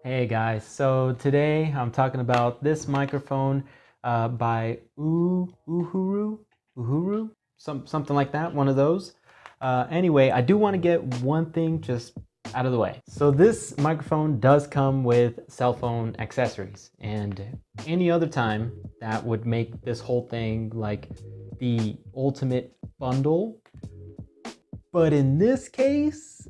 Hey guys, so today I'm talking about this microphone by UHURU, something like that, one of those. Anyway, I do want to get one thing just out of the way. So this microphone does come with Cellphone Accessories, and any other time that would make this whole thing like the ultimate bundle. But in this case,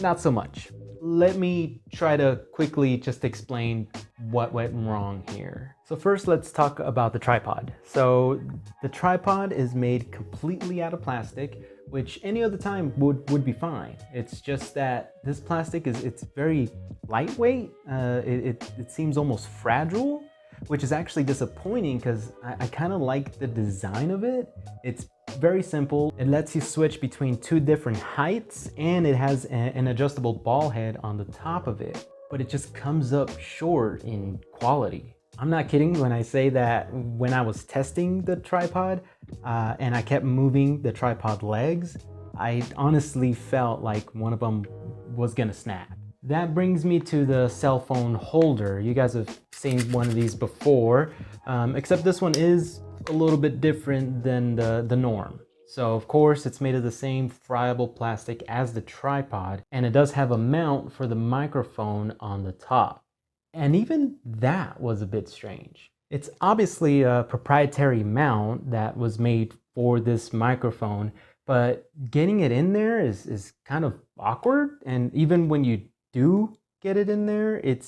not so much. Let me try to quickly just explain what went wrong here. So first, let's talk about the tripod. So the tripod is made completely out of plastic, which any other time would be fine. It's just that this plastic it's very lightweight. It seems almost fragile, which is actually disappointing because I kind of like the design of it. It's very simple. It lets you switch between two different heights, and it has an adjustable ball head on the top of it, but it just comes up short in quality. I'm not kidding when I say that when I was testing the tripod and I kept moving the tripod legs, I honestly felt like one of them was gonna snap. That brings me to the cell phone holder. You guys have seen one of these before, except this one is a little bit different than the norm. So of course it's made of the same friable plastic as the tripod, and it does have a mount for the microphone on the top. And even that was a bit strange. It's obviously a proprietary mount that was made for this microphone, but getting it in there is kind of awkward, and even when you do get it in there, it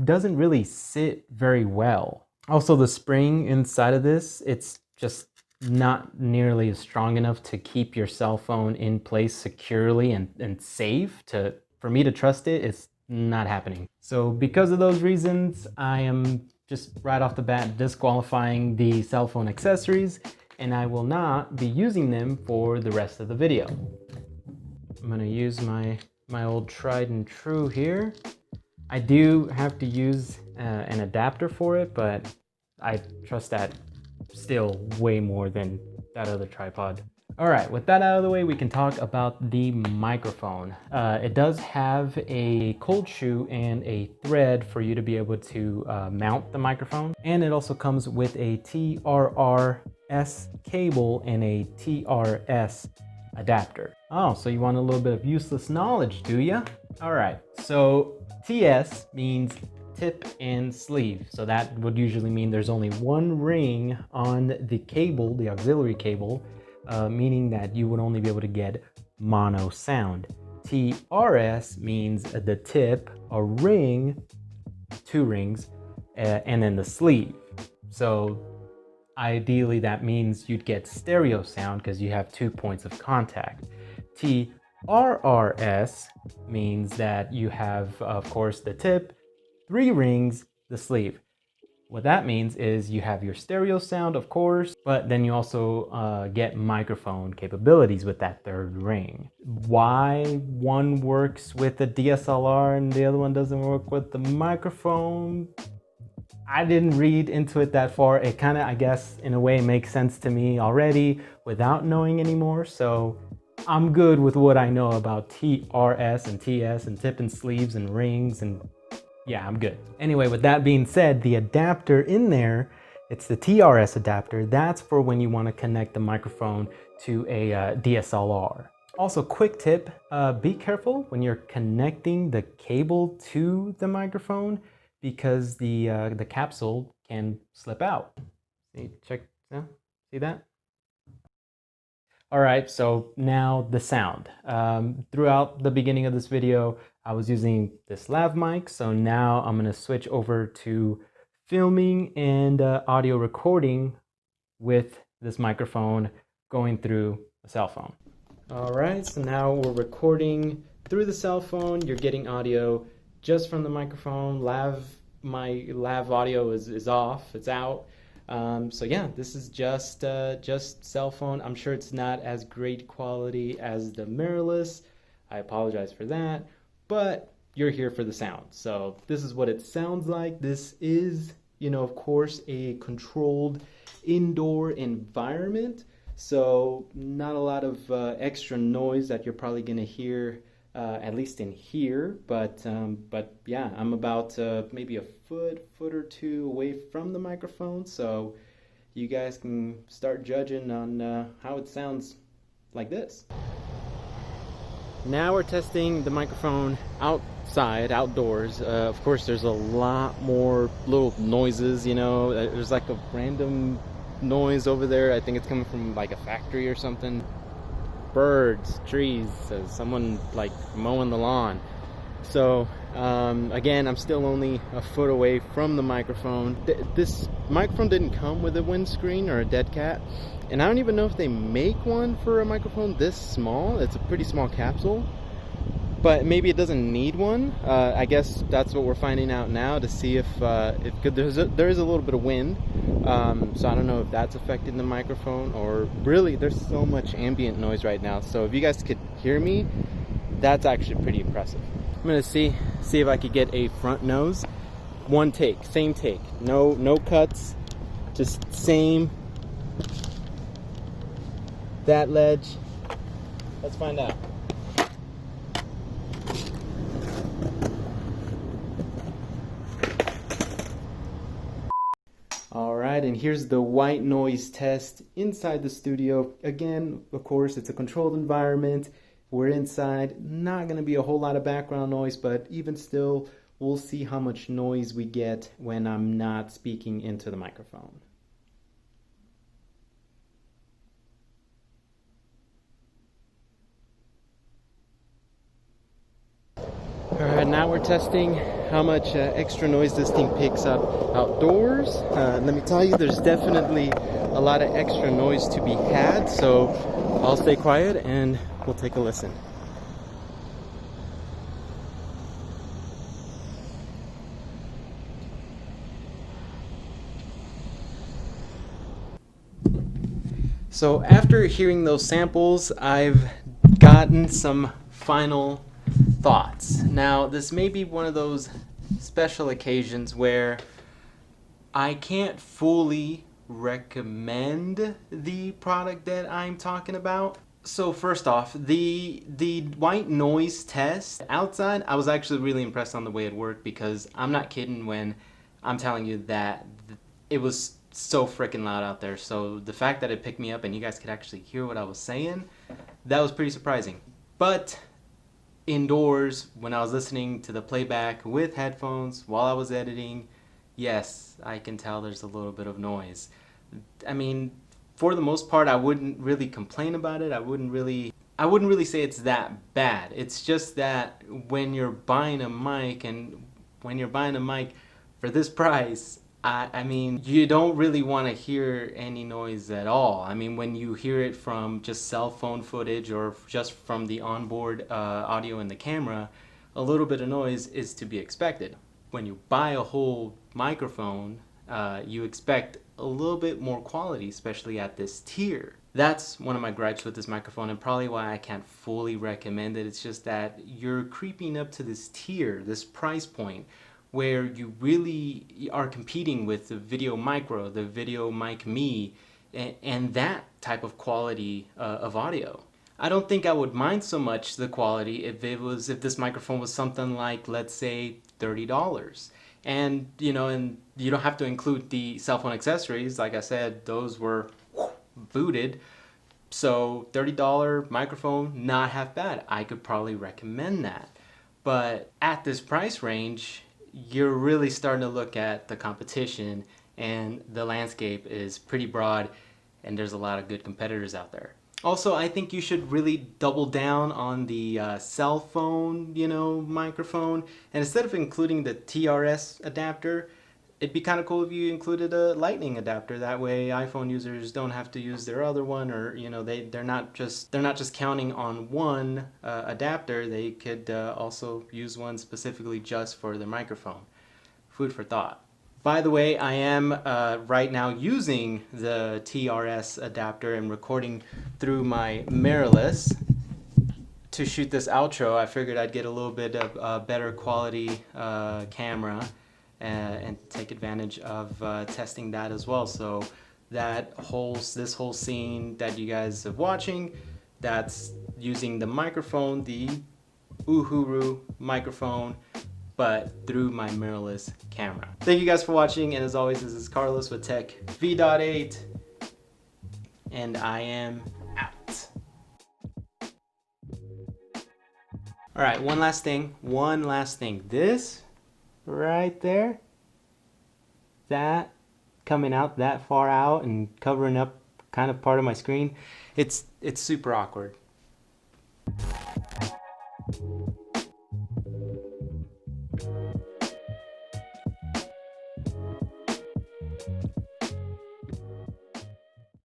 doesn't really sit very well. Also, the spring inside of this, it's just not nearly as strong enough to keep your cell phone in place securely and safe. For me to trust it, it's not happening. So because of those reasons, I am just right off the bat disqualifying the cell phone accessories, and I will not be using them for the rest of the video. I'm gonna use my old tried and true here. I do have to use an adapter for it, but I trust that still way more than that other tripod. All right, with that out of the way, we can talk about the microphone. It does have a cold shoe and a thread for you to be able to mount the microphone. And it also comes with a TRRS cable and a TRS adapter. Oh, so you want a little bit of useless knowledge, do ya? All right, so TS means tip and sleeve. So that would usually mean there's only one ring on the cable, the auxiliary cable, meaning that you would only be able to get mono sound. TRS means the tip, a ring, two rings, and then the sleeve. So ideally that means you'd get stereo sound because you have 2 points of contact. TRRS means that you have, of course, the tip, 3 rings, the sleeve. What that means is you have your stereo sound, of course, but then you also get microphone capabilities with that 3rd ring. Why one works with the DSLR and the other one doesn't work with the microphone, I didn't read into it that far. It kind of, I guess, in a way makes sense to me already without knowing anymore. So I'm good with what I know about TRS and TS and tip and sleeves and rings, and yeah, I'm good. Anyway, with that being said, the adapter in there, it's the TRS adapter. That's for when you want to connect the microphone to a DSLR. Also, quick tip, be careful when you're connecting the cable to the microphone because the capsule can slip out. See, check, yeah, see that? All right, so now the sound. Throughout the beginning of this video, I was using this lav mic, so now I'm gonna switch over to filming and audio recording with this microphone going through a cell phone. All right, so now we're recording through the cell phone. You're getting audio just from the microphone. My lav audio is off, it's out. So yeah, this is just cell phone. I'm sure it's not as great quality as the mirrorless. I apologize for that, but you're here for the sound. So this is what it sounds like. This is, of course, a controlled indoor environment. So not a lot of extra noise that you're probably gonna hear at least in here. But yeah, I'm about maybe a foot or two away from the microphone, so you guys can start judging on how it sounds like this. Now we're testing the microphone outside, outdoors. Of course, there's a lot more little noises, you know. There's like a random noise over there. I think it's coming from like a factory or something. Birds, trees, someone like mowing the lawn. So again, I'm still only a foot away from the microphone. This microphone didn't come with a windscreen or a dead cat, and I don't even know if they make one for a microphone this small. It's a pretty small capsule, but maybe it doesn't need one. I guess that's what we're finding out now, to see if there is a little bit of wind, so I don't know if that's affecting the microphone, or really there's so much ambient noise right now. So if you guys could hear me, that's actually pretty impressive. I'm gonna see if I could get a front nose. One take, same take, no cuts, just same. That ledge. Let's find out. All right, and here's the white noise test inside the studio. Again, of course, it's a controlled environment. We're inside, not gonna be a whole lot of background noise, but even still, we'll see how much noise we get when I'm not speaking into the microphone. All right, now we're testing how much extra noise this thing picks up outdoors. Let me tell you, there's definitely a lot of extra noise to be had, so I'll stay quiet and we'll take a listen. So after hearing those samples, I've gotten some final thoughts. Now, this may be one of those special occasions where I can't fully recommend the product that I'm talking about. So first off, the white noise test outside, I was actually really impressed on the way it worked, because I'm not kidding when I'm telling you that it was so freaking loud out there. So the fact that it picked me up and you guys could actually hear what I was saying, that was pretty surprising. But indoors, when I was listening to the playback with headphones while I was editing, yes, I can tell there's a little bit of noise. I mean, for the most part, I wouldn't really complain about it. I wouldn't really say it's that bad. It's just that when you're buying a mic, and when you're buying a mic for this price, I mean, you don't really want to hear any noise at all. I mean, when you hear it from just cell phone footage or just from the onboard audio in the camera, a little bit of noise is to be expected. When you buy a whole microphone, you expect a little bit more quality, especially at this tier. That's one of my gripes with this microphone, and probably why I can't fully recommend it. It's just that you're creeping up to this tier, this price point, where you really are competing with the Video Micro, the Video Mic Me, and that type of quality of audio. I don't think I would mind so much the quality if this microphone was something like, let's say, $30. And you don't have to include the Cellphone Accessories. Like I said, those were booted. So $30 microphone, not half bad. I could probably recommend that. But at this price range, you're really starting to look at the competition, and the landscape is pretty broad, and there's a lot of good competitors out there. Also, I think you should really double down on the cell phone, microphone, and instead of including the TRS adapter, it'd be kind of cool if you included a lightning adapter. That way iPhone users don't have to use their other one, or they're not just counting on one adapter. They could also use one specifically just for their microphone. Food for thought. By the way, I am right now using the TRS adapter and recording through my mirrorless to shoot this outro. I figured I'd get a little bit of better quality camera and take advantage of testing that as well. So this whole scene that you guys are watching, that's using the microphone, the UHURU microphone, but through my mirrorless camera. Thank you guys for watching, and as always, this is Carlos with Tech V.8, and I am out. All right, one last thing. This right there, that coming out that far out and covering up kind of part of my screen, it's super awkward.